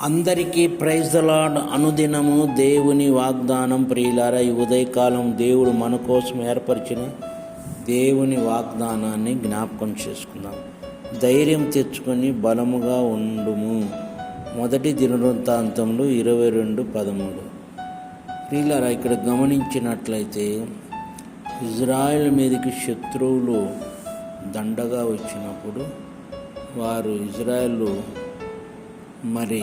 అందరికీ praise the lord. అనుదినము దేవుని వాగ్దానం. ప్రియులారా, ఈ ఉదయకాలం దేవుడు మన కోసం ఏర్పరిచిన దేవుని వాగ్దానాన్ని జ్ఞాపకం చేసుకుందాం. ధైర్యం తెచ్చుకొని బలముగా ఉండుము. 1 దినవృత్తాంతములు 22:13. ప్రియులారా, ఇక్కడ గమనించినట్లయితే ఇజ్రాయెల్ మీదకి శత్రువులు దండగా వచ్చినప్పుడు ఇజ్రాయెల్ మరి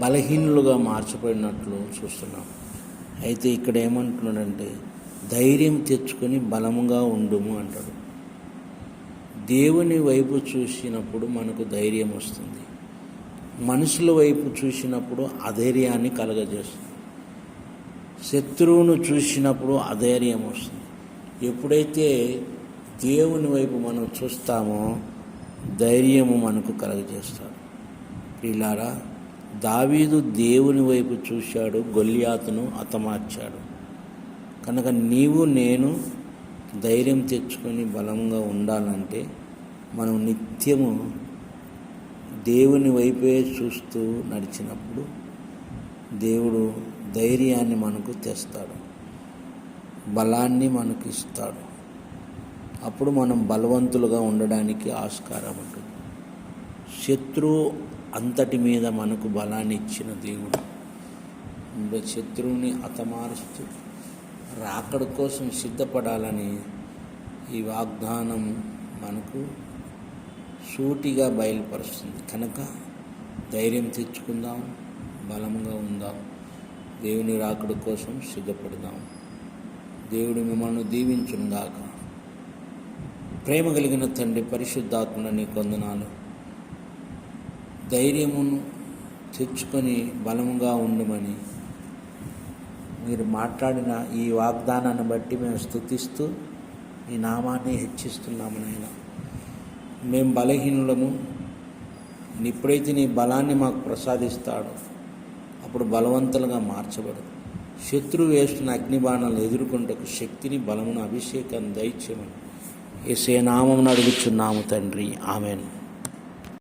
బలహీనులుగా మార్చబడినట్లు చూస్తున్నాం. అయితే ఇక్కడ ఏమంటున్నాడంటే ధైర్యం తెచ్చుకొని బలముగా ఉండుము అంటాడు. దేవుని వైపు చూసినప్పుడు మనకు ధైర్యం వస్తుంది. మనుషుల వైపు చూసినప్పుడు అధైర్యాన్ని కలగజేస్తుంది. శత్రువును చూసినప్పుడు అధైర్యం వస్తుంది. ఎప్పుడైతే దేవుని వైపు మనం చూస్తామో ధైర్యము మనకు కలగజేస్తాడు. ప్రియులారా, దావీదు దేవుని వైపు చూశాడు, గొల్లియాతును హతమార్చాడు. కనుక నీవు నేను ధైర్యం తెచ్చుకొని బలంగా ఉండాలంటే మనం నిత్యము దేవుని వైపే చూస్తూ నడిచినప్పుడు దేవుడు ధైర్యాన్ని మనకు తెస్తాడు, బలాన్ని మనకు ఇస్తాడు. అప్పుడు మనం బలవంతులుగా ఉండడానికి ఆస్కారం ఉంటుంది. శత్రువు అంతటి మీద మనకు బలాన్ని ఇచ్చిన దేవుడు శత్రువుని హతమారుస్తూ రాకడ కోసం సిద్ధపడాలని ఈ వాగ్దానం మనకు సూటిగా బయలుపరుస్తుంది. కనుక ధైర్యం తెచ్చుకుందాం, బలంగా ఉందాం, దేవుని రాకడ కోసం సిద్ధపడదాం. దేవుడు మిమ్మల్ని దీవించుగాక. ప్రేమ కలిగిన తండ్రి, పరిశుద్ధాత్మ, నీకు వందనాలు. ధైర్యమును తెచ్చుకొని బలముగా ఉండమని మీరు మాట్లాడిన ఈ వాగ్దానాన్ని బట్టి మేము స్తుతిస్తూ ఈ నామాన్ని హెచ్చిస్తున్నాము. నాయన, మేము బలహీనులము. ఎప్పుడైతే నీ బలాన్ని మాకు ప్రసాదిస్తాడో అప్పుడు బలవంతులుగా మార్చబడదు. శత్రువు వేస్తున్న అగ్నిబాణాలను ఎదుర్కొంటకు శక్తిని, బలమును, అభిషేకాన్ని దయచేయమని యేసయ్య నామమున అడుగుచున్నాము తండ్రి. ఆమేన్.